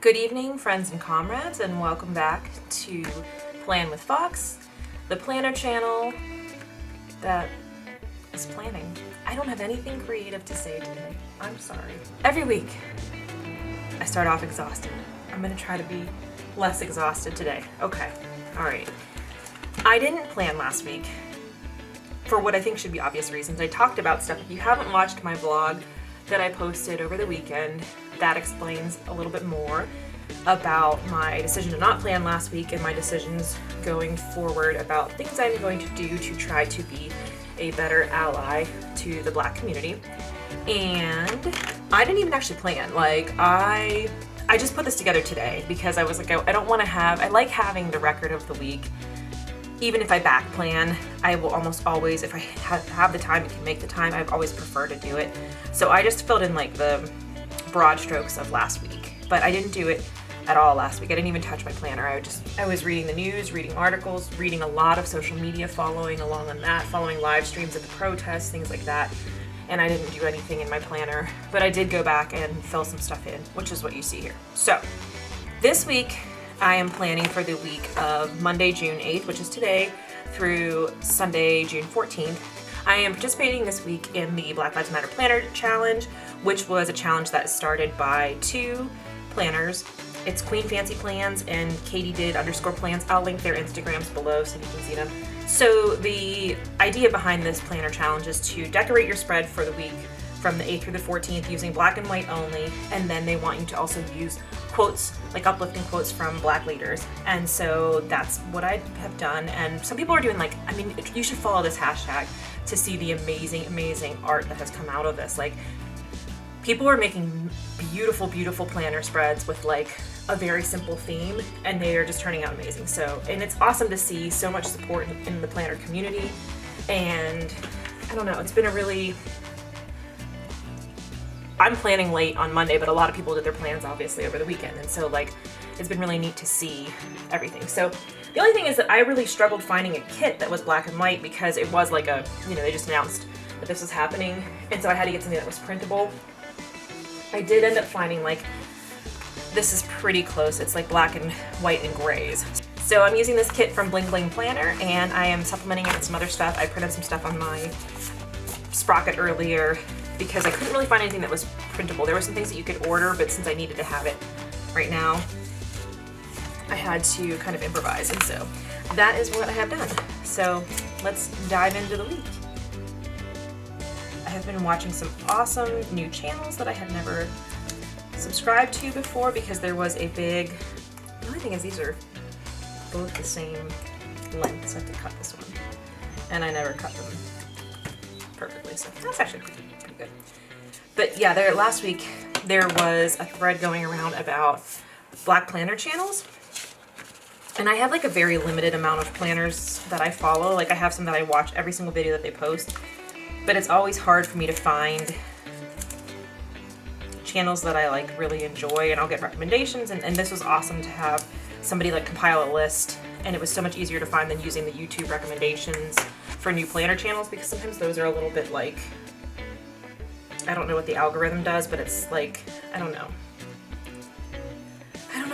Good evening, friends and comrades, and welcome back to Plan with Fox, the planner channel that is planning. I don't have anything creative to say today. I'm sorry. Every week, I start off exhausted. I'm gonna try to be less exhausted today. Okay, all right. I didn't plan last week for what I think should be obvious reasons. I talked about stuff. If you haven't watched my blog that I posted over the weekend, that explains a little bit more about my decision to not plan last week and my decisions going forward about things I'm going to do to try to be a better ally to the Black community. And I didn't even actually plan. Like, I just put this together today because I was like, I don't want to I like having the record of the week. Even if I back plan, I will almost always, if I have the time and can make the time, I've always preferred to do it. So I just filled in like the broad strokes of last week, but I didn't do it at all last week. I didn't even touch my planner. I was reading the news, reading articles, reading a lot of social media, following along on that, following live streams of the protests, things like that. And I didn't do anything in my planner, but I did go back and fill some stuff in, which is what you see here. So this week, I am planning for the week of Monday, June 8th, which is today, through Sunday, June 14th. I am participating this week in the Black Lives Matter Planner Challenge, which was a challenge that started by two planners. It's Queen Fancy Plans and Katie did _plans. I'll link their Instagrams below so you can see them. So the idea behind this planner challenge is to decorate your spread for the week from the 8th through the 14th using black and white only, and then they want you to also use quotes, like uplifting quotes from Black leaders. And so that's what I have done. And some people are doing you should follow this hashtag to see the amazing, amazing art that has come out of this. Like, people are making beautiful, beautiful planner spreads with like a very simple theme, and they are just turning out amazing. So, and it's awesome to see so much support in the planner community. And I don't know, it's been I'm planning late on Monday, but a lot of people did their plans obviously over the weekend. And so like, it's been really neat to see everything. So the only thing is that I really struggled finding a kit that was black and white because it was like they just announced that this was happening. And so I had to get something that was printable. I did end up finding this is pretty close. It's like black and white and grays. So I'm using this kit from BLM Planner, and I am supplementing it with some other stuff. I printed some stuff on my Sprocket earlier because I couldn't really find anything that was printable. There were some things that you could order, but since I needed to have it right now, I had to kind of improvise. And so that is what I have done. So let's dive into the week. I have been watching some awesome new channels that I had never subscribed to before because there was a big, the only thing is these are both the same length, so I have to cut this one. And I never cut them perfectly, so that's actually pretty good. But yeah, last week there was a thread going around about Black planner channels. And I have like a very limited amount of planners that I follow. Like, I have some that I watch every single video that they post, but it's always hard for me to find channels that I really enjoy, and I'll get recommendations. And this was awesome to have somebody compile a list, and it was so much easier to find than using the YouTube recommendations for new planner channels, because sometimes those are a little bit I don't know what the algorithm does, but it's I don't know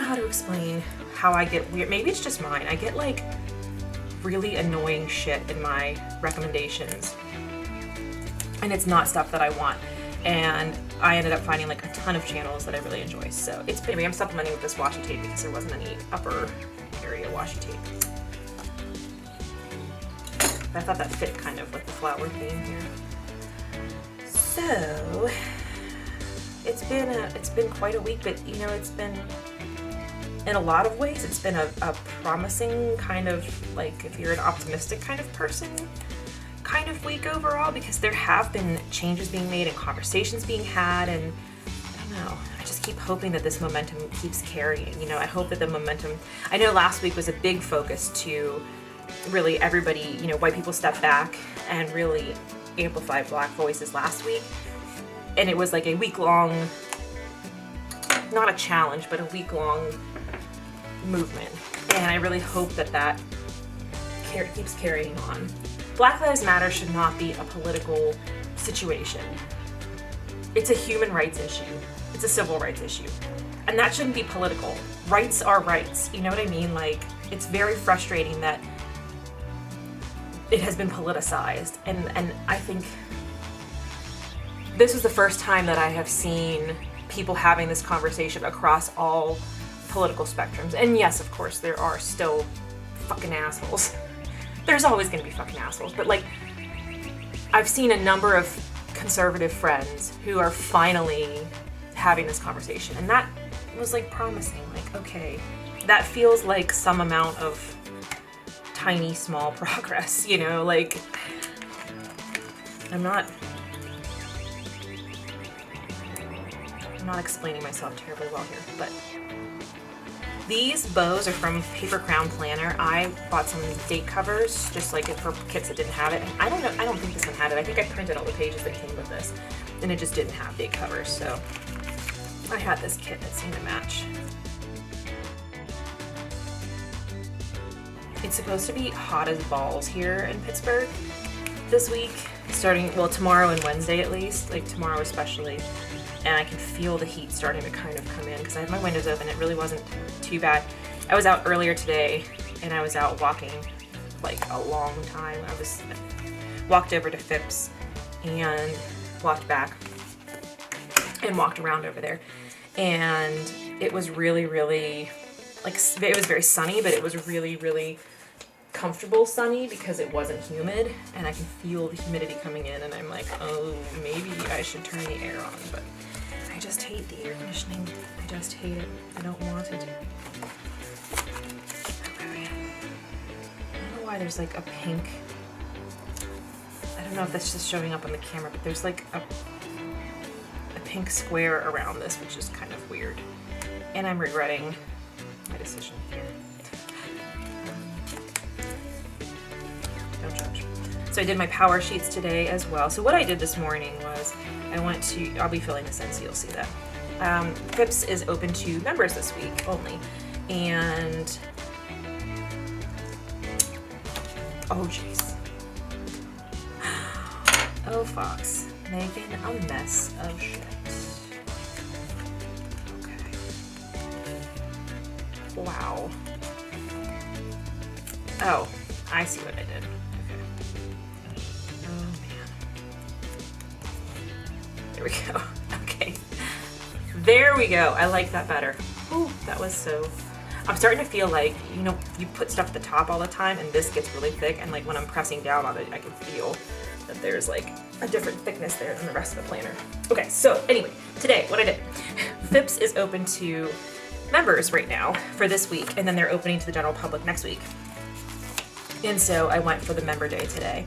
how to explain how I get weird. Maybe it's just mine. I get really annoying shit in my recommendations, and it's not stuff that I want. And I ended up finding a ton of channels that I really enjoy. So anyway, I'm supplementing with this washi tape because there wasn't any upper area washi tape. I thought that fit kind of with the flower theme here. So it's been quite a week, but it's been, in a lot of ways, it's been a promising kind of, if you're an optimistic kind of person, kind of week overall, because there have been changes being made and conversations being had, and I don't know, I just keep hoping that this momentum keeps carrying. I hope that the momentum, I know last week was a big focus to really everybody, white people step back and really amplify Black voices last week, and it was a week-long, not a challenge, but a week-long movement, and I really hope that keeps carrying on. Black Lives Matter should not be a political situation. It's a human rights issue. It's a civil rights issue. and that shouldn't be political. Rights are rights, you know what I mean? Like, it's very frustrating that it has been politicized, and I think this is the first time that I have seen people having this conversation across all political spectrums. And yes, of course, there are still fucking assholes. There's always gonna be fucking assholes, but like, I've seen a number of conservative friends who are finally having this conversation, and that was like promising. Like, okay, that feels like some amount of tiny, small progress, you know? Like, I'm not explaining myself terribly well here, but these bows are from Paper Crown Planner. I bought some date covers, just like for kits that didn't have it. And I don't know, I don't think this one had it. I think I printed all the pages that came with this, and it just didn't have date covers, so I had this kit that seemed to match. It's supposed to be hot as balls here in Pittsburgh this week, starting, well, tomorrow and Wednesday at least, like tomorrow especially. And I can feel the heat starting to kind of come in because I have my windows open. It really wasn't too bad. I was out earlier today and I was out walking like a long time. Walked over to Phipps and walked back and walked around over there. And it was really, really, like, it was very sunny, but it was really, really comfortable sunny because it wasn't humid, and I can feel the humidity coming in, and I'm like, oh, maybe I should turn the air on, but I just hate the air conditioning. I just hate it. I don't want it. Okay. I don't know why there's like a pink, I don't know if that's just showing up on the camera, but there's like a pink square around this, which is kind of weird. And I'm regretting my decision here. Don't judge. So I did my power sheets today as well. So what I did this morning was I went to, I'll be filling this in so you'll see that. Phipps is open to members this week only. And, oh jeez. Oh Fox, making a mess of shit. Wow. Oh, I see what I did. Okay. Oh man. There we go. Okay. There we go. I like that better. Ooh, that was so... I'm starting to feel like, you know, you put stuff at the top all the time and this gets really thick, and like when I'm pressing down on it, I can feel that there's like a different thickness there than the rest of the planner. Okay, so anyway, today, what I did. Phipps is open to members right now for this week, and then they're opening to the general public next week. And so I went for the member day today,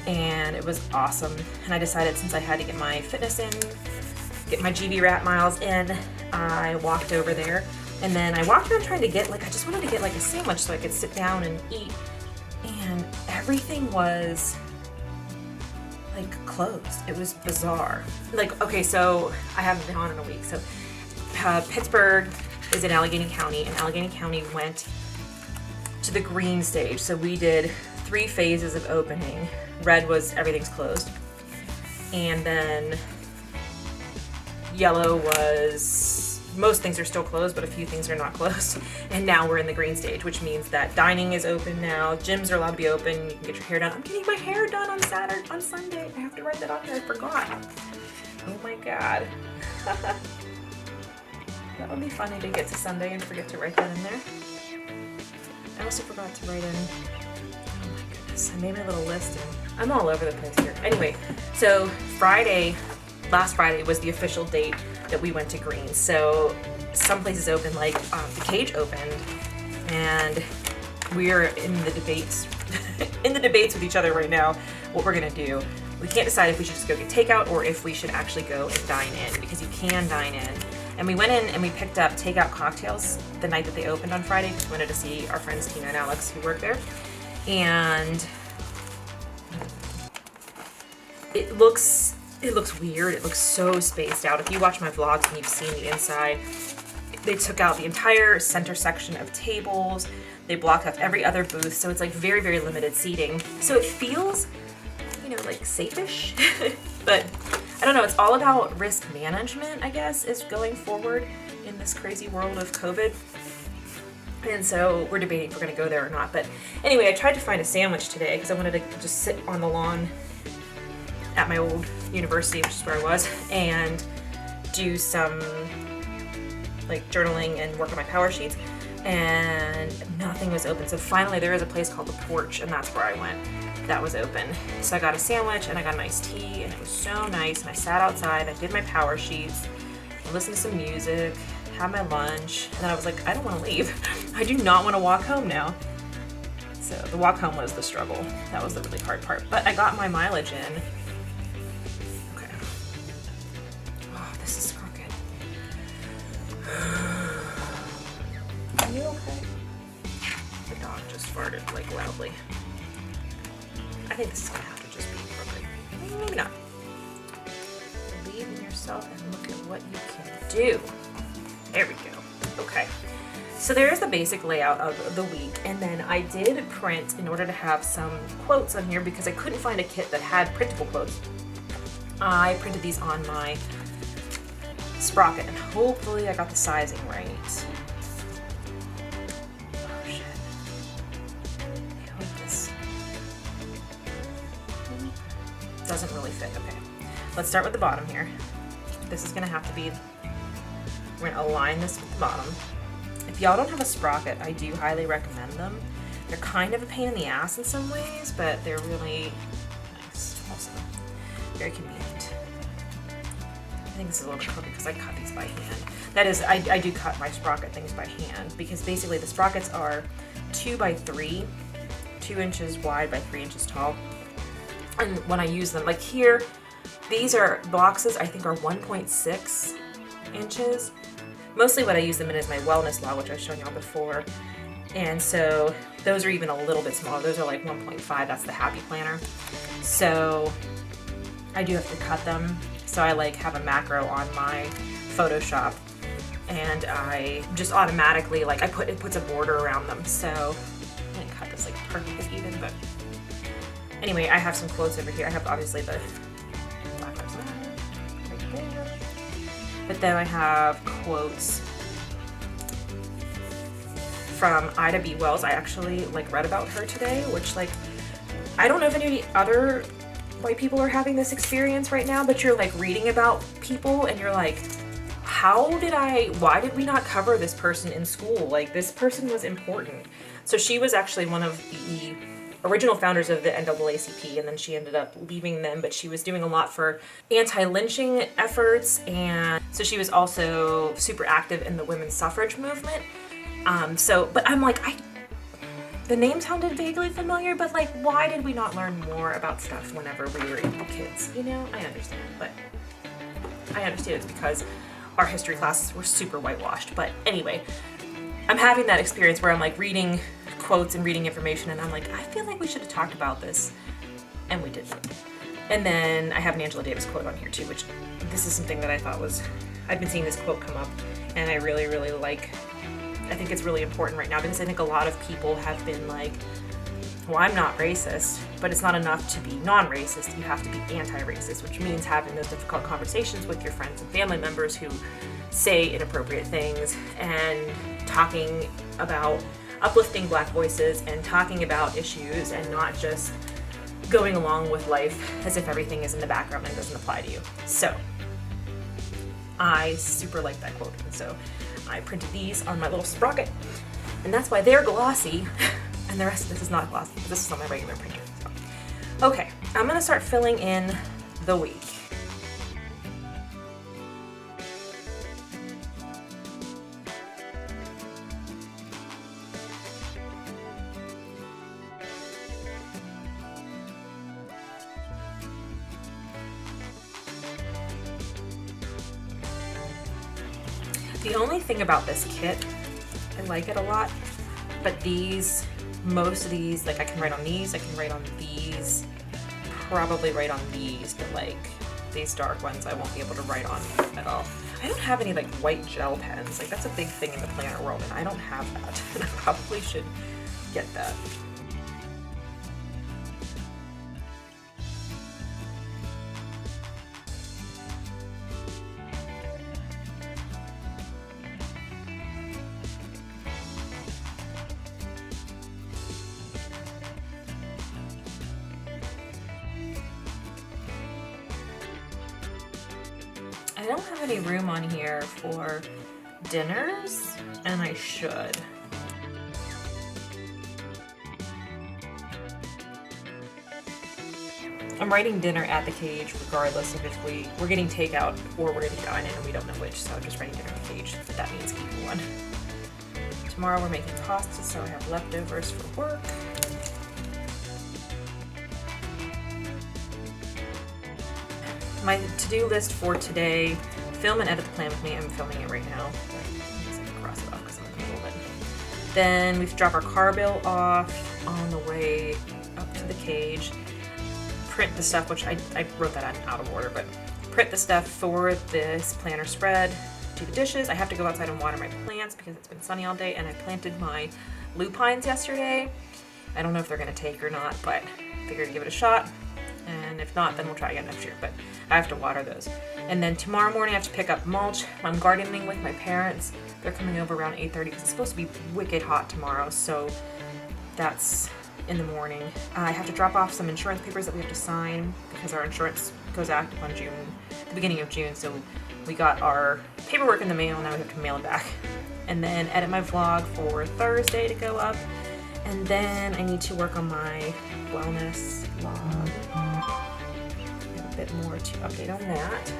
and it was awesome. And I decided, since I had to get my fitness in, get my GB rat miles in, I walked over there, and then I walked around trying to get, like, I just wanted to get like a sandwich so I could sit down and eat, and everything was like closed. It was bizarre. Like, okay, so I haven't been on in a week. So Pittsburgh is in Allegheny County, and Allegheny County went to the green stage. So we did 3 phases of opening. Red was everything's closed, and then yellow was most things are still closed, but a few things are not closed. And now we're in the green stage, which means that dining is open now. Gyms are allowed to be open. You can get your hair done. I'm getting my hair done on Sunday. I have to write that on there. I forgot. Oh my God. That would be funny to get to Sunday and forget to write that in there. I also forgot to write in, oh my goodness, I made my little list and I'm all over the place here. Anyway, so last Friday was the official date that we went to green. So some places open, like the Cage opened, and we're in the debates, with each other right now, what we're gonna do. We can't decide if we should just go get takeout or if we should actually go and dine in, because you can dine in. And we went in and we picked up takeout cocktails the night that they opened on Friday, because we wanted to see our friends Tina and Alex who work there. And it looks weird. It looks so spaced out. If you watch my vlogs and you've seen the inside, they took out the entire center section of tables. They blocked off every other booth. So it's like very, very limited seating. So it feels, you know, like safe-ish, but I don't know. It's all about risk management, I guess, is going forward. in this crazy world of COVID. And so we're debating if we're gonna go there or not. But anyway, I tried to find a sandwich today because I wanted to just sit on the lawn at my old university, which is where I was, and do some like journaling and work on my power sheets, and nothing was open. So finally there is a place called The Porch, and that's where I went. That was open. So I got a sandwich and I got a nice tea, and it was so nice, and I sat outside, I did my power sheets, I listened to some music, had my lunch, and then I was like, I don't want to leave. I do not want to walk home now. So the walk home was the struggle. That was the really hard part. But I got my mileage in. Okay. Oh, this is crooked. Are you okay? The dog just farted like loudly. I think this is gonna have to just be crooked. Maybe not. Believe in yourself and look at what you can do. There we go. Okay. So there's the basic layout of the week, and then I did print in order to have some quotes on here because I couldn't find a kit that had printable quotes. I printed these on my Sprocket, and hopefully I got the sizing right. Oh shit. I hope this doesn't really fit. Okay. Let's start with the bottom here. This is gonna have to be, we're gonna align this with the bottom. If y'all don't have a Sprocket, I do highly recommend them. They're kind of a pain in the ass in some ways, but they're really nice also. Very convenient. I think this is a little bit crooked because I cut these by hand. That is, I do cut my Sprocket things by hand because basically the Sprockets are 2 by 3, 2 inches wide by 3 inches tall. And when I use them, like here, these are boxes I think are 1.6 inches. Mostly what I use them in is my wellness log, which I've shown y'all before. And so those are even a little bit smaller. Those are like 1.5, that's the Happy Planner. So I do have to cut them. So I like have a macro on my Photoshop, and I just automatically, like it puts a border around them. So I didn't cut this like perfectly even, but anyway, I have some quotes over here. I have obviously the Black Lives Matter right there. But then I have quotes from Ida B. Wells. I actually read about her today, which I don't know if any other white people are having this experience right now, but you're reading about people and you're like, why did we not cover this person in school? This person was important. So she was actually one of the original founders of the NAACP, and then she ended up leaving them, but she was doing a lot for anti-lynching efforts, and so she was also super active in the women's suffrage movement. But I'm the name sounded vaguely familiar, but why did we not learn more about stuff whenever we were kids? I understand, but I understand it's because our history classes were super whitewashed. But anyway, I'm having that experience where I'm reading quotes and reading information, and I'm I feel like we should have talked about this, and we didn't. And then I have an Angela Davis quote on here too, which this is something that I thought I've been seeing this quote come up, and I really, really I think it's really important right now, because I think a lot of people have been well, I'm not racist, but it's not enough to be non-racist, you have to be anti-racist, which means having those difficult conversations with your friends and family members who say inappropriate things, and talking about uplifting Black voices and talking about issues, and not just going along with life as if everything is in the background and doesn't apply to you. So I super like that quote, and so I printed these on my little Sprocket, and that's why they're glossy, and the rest of this is not glossy. This is on my regular printer. So. Okay, I'm gonna start filling in the week. The only thing about this kit, I like it a lot, but most of these, I can write on these, I can write on these, probably write on these, but these dark ones I won't be able to write on at all. I don't have any white gel pens, that's a big thing in the planner world, and I don't have that, and I probably should get that. I don't have any room on here for dinners, and I should. I'm writing dinner at the cage regardless of if we're getting takeout or we're getting dine in, and we don't know which, so I'm just writing dinner at the cage, but that means keeping one. Tomorrow we're making pasta, so I have leftovers for work. My to-do list for today, film and edit the plan with me. I'm filming it right now. I can cross it off because I'm in the middle of it. Then we drop our car bill off on the way up to the cage. Print the stuff, which I wrote that out of order, but print the stuff for this planner spread. Do the dishes. I have to go outside and water my plants because it's been sunny all day, and I planted my lupines yesterday. I don't know if they're going to take or not, but figured to give it a shot. And if not, then we'll try again next year, but I have to water those. And then tomorrow morning I have to pick up mulch. I'm gardening with my parents. They're coming over around 8:30 because it's supposed to be wicked hot tomorrow, so that's in the morning. I have to drop off some insurance papers that we have to sign because our insurance goes active on the beginning of June, so we got our paperwork in the mail, now we have to mail it back. And then edit my vlog for Thursday to go up. And then I need to work on my wellness vlog. A bit more to update on that.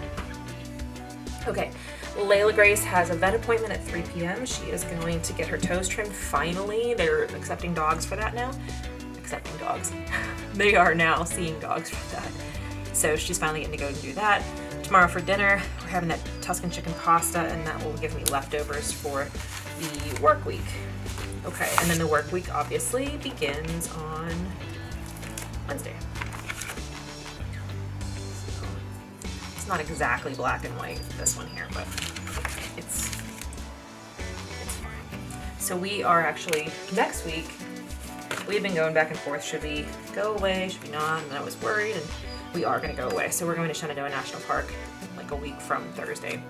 Okay, Layla Grace has a vet appointment at 3 p.m. She is going to get her toes trimmed finally. They're accepting dogs for that now. Accepting dogs. They are now seeing dogs for that. So she's finally getting to go and do that. Tomorrow for dinner, we're having that Tuscan chicken pasta, and that will give me leftovers for the work week. Okay, and then the work week obviously begins on Wednesday. So, it's not exactly black and white, this one here, but it's fine. So we are actually, next week, we've been going back and forth. Should we go away? Should we not? And I was worried, and we are going to go away. So we're going to Shenandoah National Park like a week from Thursday.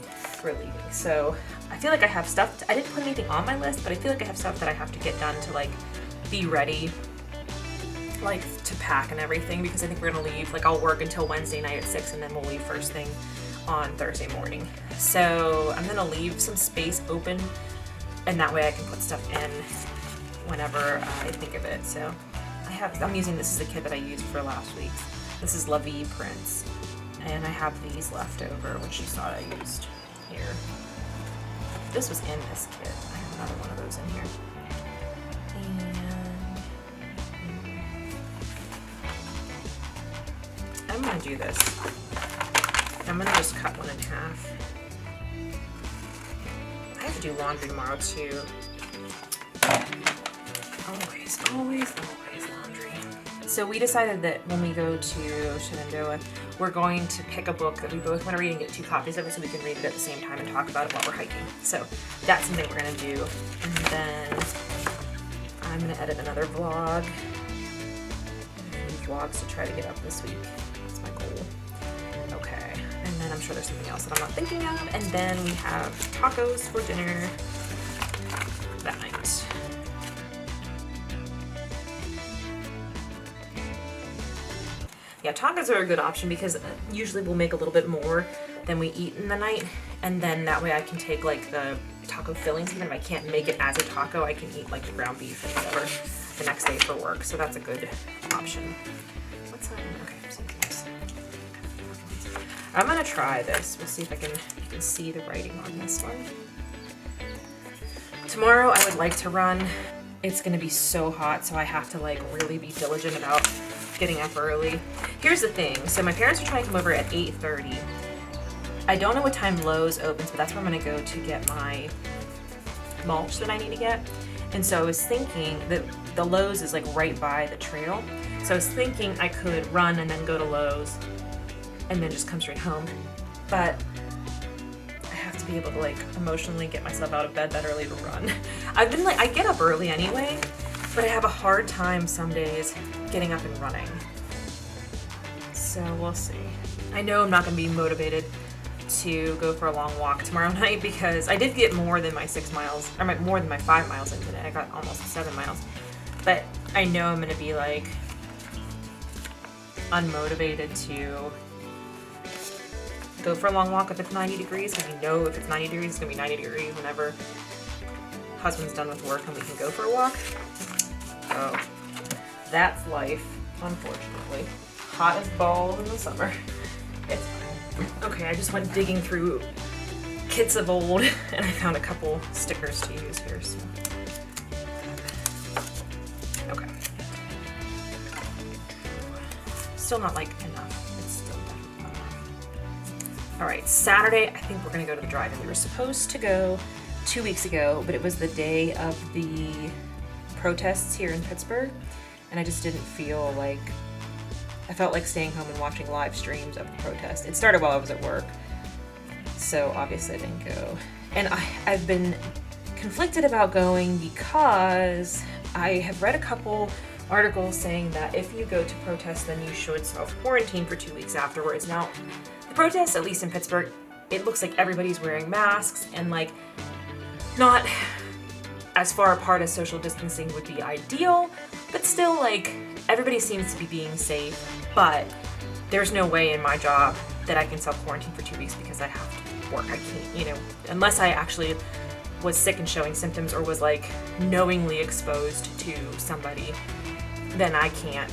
We're leaving. So I feel like I have stuff. I didn't put anything on my list, but I feel like I have stuff that I have to get done to like be ready, like to pack and everything, because I think we're going to leave. Like I'll work until Wednesday night at 6, and then we'll leave first thing on Thursday morning. So I'm going to leave some space open, and that way I can put stuff in whenever I think of it. So I'm using, this is the kit that I used for last week's. This is La Vie prints, and I have these left over, which you saw I used here. This was in this kit. I have another one of those in here. And I'm gonna do this. I'm gonna just cut one in half. I have to do laundry tomorrow too. Always laundry. So we decided that when we go to Shenandoah, we're going to pick a book that we both want to read and get 2 copies of it so we can read it at the same time and talk about it while we're hiking. So that's something we're going to do. And then I'm going to edit another vlog. A few vlogs to try to get up this week. That's my goal. Okay. And then I'm sure there's something else that I'm not thinking of. And then we have tacos for dinner that night. Yeah, tacos are a good option because usually we'll make a little bit more than we eat in the night, and then that way I can take like the taco fillings. Even if I can't make it as a taco, I can eat like the ground beef and whatever the next day for work. So that's a good option. What's that? Okay, this. I'm gonna try this. We'll see if you can see the writing on this one. Tomorrow I would like to run. It's gonna be so hot, so I have to like really be diligent about getting up early. Here's the thing. So my parents are trying to come over at 8:30. I don't know what time Lowe's opens, but that's where I'm gonna go to get my mulch that I need to get. And so I was thinking that the Lowe's is like right by the trail. So I was thinking I could run and then go to Lowe's and then just come straight home. But I have to be able to like emotionally get myself out of bed that early to run. I've been like, I get up early anyway, but I have a hard time some days getting up and running. So we'll see. I know I'm not gonna be motivated to go for a long walk tomorrow night because I did get more than my 6 miles, or more than my 5 miles in today. I got almost 7 miles. But I know I'm gonna be like unmotivated to go for a long walk if it's 90 degrees, because you know if it's 90 degrees, it's gonna be 90 degrees whenever husband's done with work and we can go for a walk. Oh, that's life, unfortunately. Hot as balls in the summer. It's fine. Okay, I just went digging through kits of old and I found a couple stickers to use here, so. Okay. Still not like enough. It's still definitely not enough. All right, Saturday, I think we're gonna go to the drive-in. We were supposed to go 2 weeks ago, but it was the day of the protests here in Pittsburgh, and I just didn't feel like, I felt like staying home and watching live streams of the protest. It started while I was at work, so obviously I didn't go. And I've been conflicted about going because I have read a couple articles saying that if you go to protest, then you should self-quarantine for 2 weeks afterwards. Now, the protests, at least in Pittsburgh, it looks like everybody's wearing masks and like not as far apart as social distancing would be ideal, but still like everybody seems to be being safe. But there's no way in my job that I can self-quarantine for 2 weeks because I have to work. I can't, you know, unless I actually was sick and showing symptoms or was like knowingly exposed to somebody, then I can't,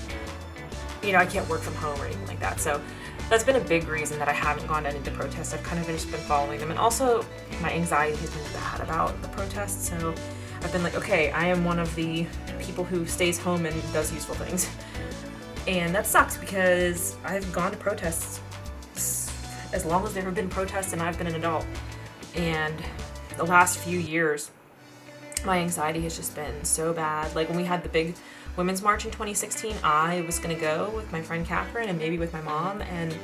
you know, I can't work from home or anything like that. So that's been a big reason that I haven't gone to any of the protests. I've kind of just been following them. And also my anxiety has been bad about the protests. So I've been like, okay, I am one of the people who stays home and does useful things. And that sucks because I've gone to protests as long as there have been protests and I've been an adult. And the last few years, my anxiety has just been so bad. Like when we had the big Women's March in 2016, I was gonna go with my friend Catherine and maybe with my mom, and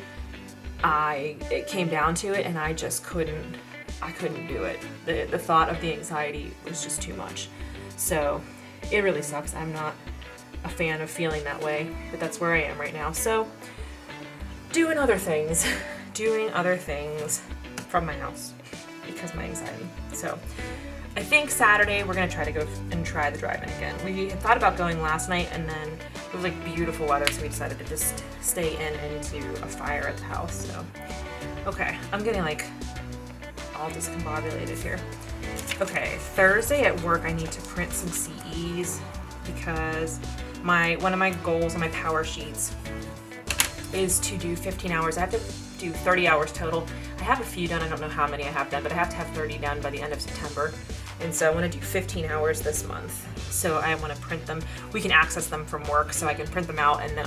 it came down to it and I just couldn't do it. The thought of the anxiety was just too much. So it really sucks. I'm not a fan of feeling that way, but that's where I am right now. So doing other things from my house because of my anxiety. So I think Saturday we're gonna try to go and try the drive-in again. We had thought about going last night and then it was like beautiful weather, so we decided to just stay in and do a fire at the house. So, okay, I'm getting like all discombobulated here. Okay, Thursday at work I need to print some CEs because one of my goals on my power sheets is to do 15 hours. I have to do 30 hours total. I have a few done, I don't know how many I have done, but I have to have 30 done by the end of September. And so I want to do 15 hours this month. So I want to print them. We can access them from work, so I can print them out and then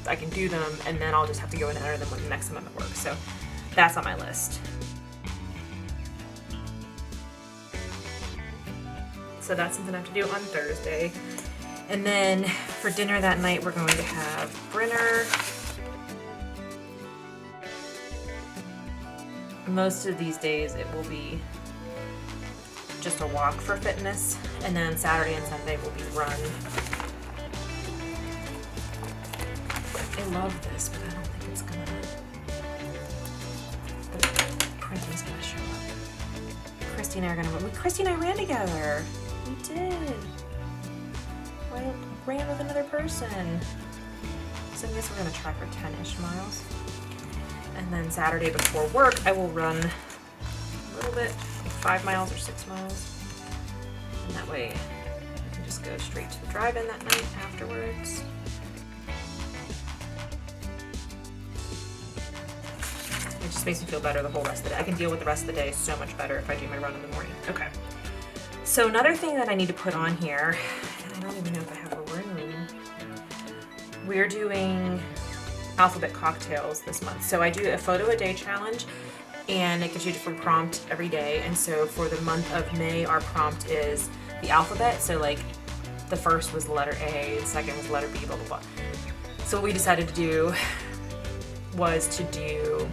I can do them and then I'll just have to go and enter them the next time I'm at work. So that's on my list. So that's something I have to do on Thursday. And then for dinner that night, we're going to have Brinner. Most of these days it will be just a walk for fitness, and then Saturday and Sunday will be run. I love this, but I don't think it's gonna, the printing's gonna show up. Christy and I are gonna, Christy and I ran together. We did. I ran with another person. So I guess we're gonna try for 10-ish miles. And then Saturday before work, I will run a little bit, like 5 miles or 6 miles. And that way I can just go straight to the drive-in that night afterwards. It just makes me feel better the whole rest of the day. I can deal with the rest of the day so much better if I do my run in the morning. Okay. So another thing that I need to put on here, and I don't even know if I have a room, we're doing alphabet cocktails this month. So I do a photo a day challenge and it gives you a different prompt every day. And so for the month of May, our prompt is the alphabet. So like the first was the letter A, the second was the letter B, blah, blah, blah. So what we decided to do was to do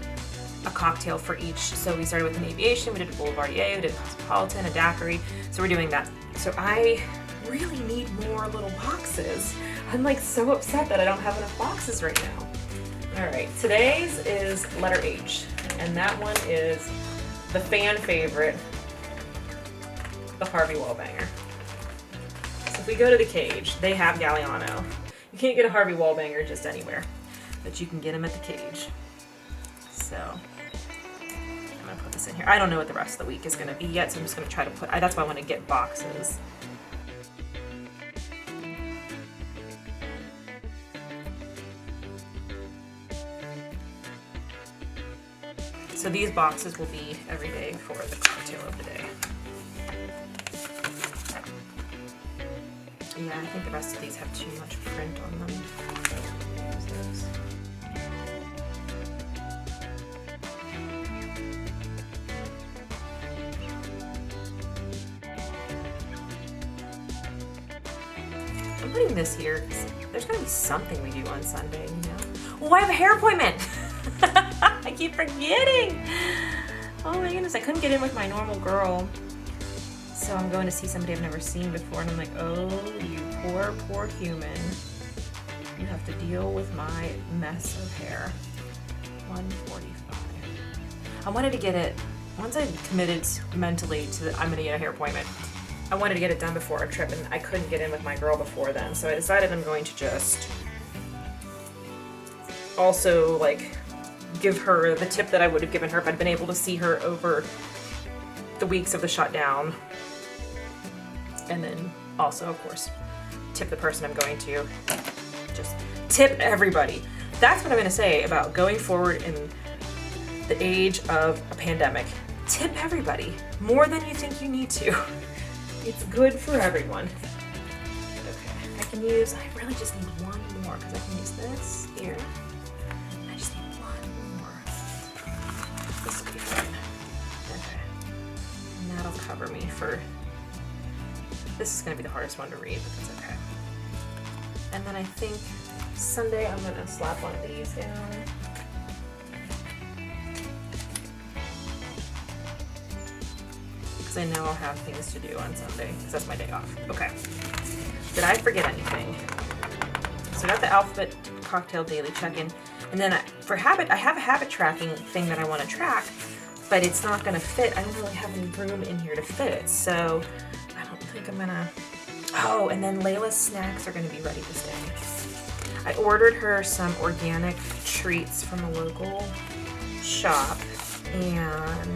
a cocktail for each. So we started with an aviation, we did a boulevardier, we did a cosmopolitan, a daiquiri. So we're doing that. So I really need more little boxes. I'm like so upset that I don't have enough boxes right now. All right, today's is letter H, and that one is the fan favorite, the Harvey Wallbanger. So if we go to the cage, they have Galliano. You can't get a Harvey Wallbanger just anywhere, but you can get them at the cage. So gonna put this in here. I don't know what the rest of the week is gonna be yet, so I'm just gonna try to put, that's why I wanna get boxes. So these boxes will be every day for the cocktail of the day. Yeah, I think the rest of these have too much print on them. Use those. I'm putting this here because there's gotta be something we do on Sunday, you know? Oh, I have a hair appointment! I keep forgetting! Oh my goodness, I couldn't get in with my normal girl. So I'm going to see somebody I've never seen before, and I'm like, oh, you poor, poor human. You have to deal with my mess of hair. 1:45. I wanted to get it, once I committed mentally to I'm gonna get a hair appointment, I wanted to get it done before our trip, and I couldn't get in with my girl before then, so I decided I'm going to just also like give her the tip that I would have given her if I'd been able to see her over the weeks of the shutdown. And then also, of course, tip the person I'm going to. Just tip everybody. That's what I'm gonna say about going forward in the age of a pandemic. Tip everybody, more than you think you need to. It's good for everyone. Okay, I really just need one more because I can use this here. I just need one more. This will be fine. Okay, and that'll cover me for, this is gonna be the hardest one to read, but that's okay. And then I think Sunday I'm gonna slap one of these down. I know I'll have things to do on Sunday because that's my day off. Okay. Did I forget anything? So I got the alphabet cocktail daily check-in, and then for habit, I have a habit tracking thing that I want to track, but it's not going to fit. I don't really have any room in here to fit it, so I don't think I'm gonna. Oh, and then Layla's snacks are going to be ready this day. I ordered her some organic treats from a local shop, and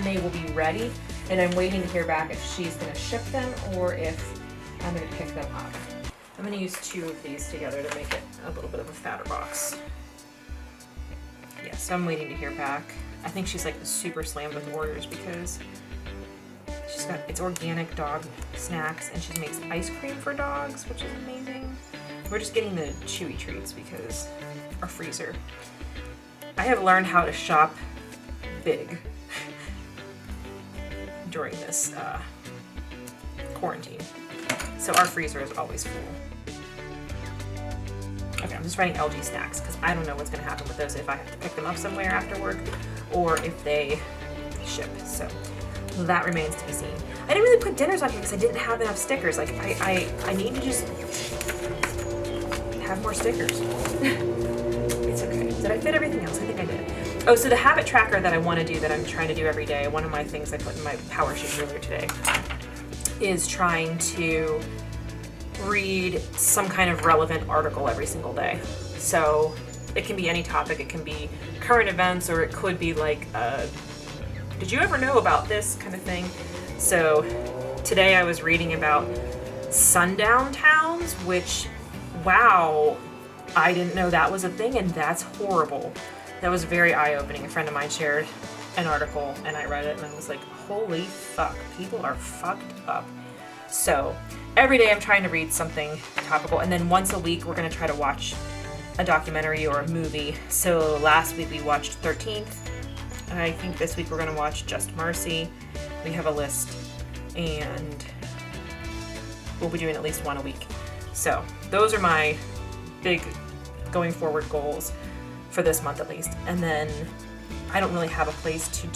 they will be ready, and I'm waiting to hear back if she's gonna ship them or if I'm gonna pick them up. I'm gonna use 2 of these together to make it a little bit of a fatter box. Yeah, so I'm waiting to hear back. I think she's like super slammed with orders because she's got, it's organic dog snacks, and she makes ice cream for dogs, which is amazing. We're just getting the chewy treats because our freezer. I have learned how to shop big during this quarantine. So our freezer is always full. Okay, I'm just writing LG snacks because I don't know what's gonna happen with those, if I have to pick them up somewhere after work or if they ship. So that remains to be seen. I didn't really put dinners on here because I didn't have enough stickers. Like I need to just have more stickers. It's okay. Did I fit everything else? I think I did. Oh, so the habit tracker that I want to do, that I'm trying to do every day, one of my things I put in my power sheet earlier today, is trying to read some kind of relevant article every single day. So it can be any topic. It can be current events, or it could be like, did you ever know about this kind of thing? So today I was reading about sundown towns, which, wow, I didn't know that was a thing, and that's horrible. That was very eye-opening. A friend of mine shared an article and I read it and I was like, holy fuck, people are fucked up. So every day I'm trying to read something topical, and then once a week we're gonna try to watch a documentary or a movie. So last week we watched 13th. I think this week we're gonna watch Just Mercy. We have a list, and we'll be doing at least one a week. So those are my big going forward goals for this month at least. And then I don't really have a place to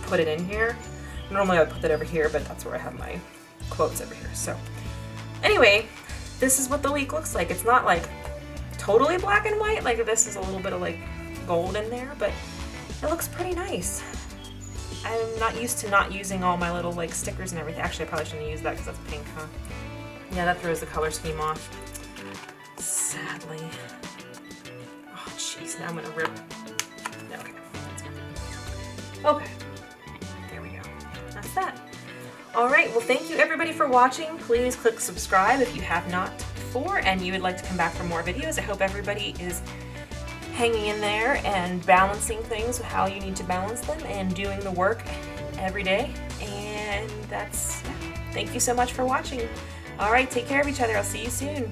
put it in here. Normally I would put that over here, but that's where I have my quotes over here. So anyway, this is what the week looks like. It's not like totally black and white. Like this is a little bit of like gold in there, but it looks pretty nice. I'm not used to not using all my little like stickers and everything. Actually, I probably shouldn't use that because that's pink, huh? Yeah, that throws the color scheme off. Sadly. Now I'm gonna rip. Okay. Okay. There we go. That's that. All right. Well, thank you everybody for watching. Please click subscribe if you have not before and you would like to come back for more videos. I hope everybody is hanging in there and balancing things how you need to balance them and doing the work every day. And thank you so much for watching. All right, take care of each other. I'll see you soon.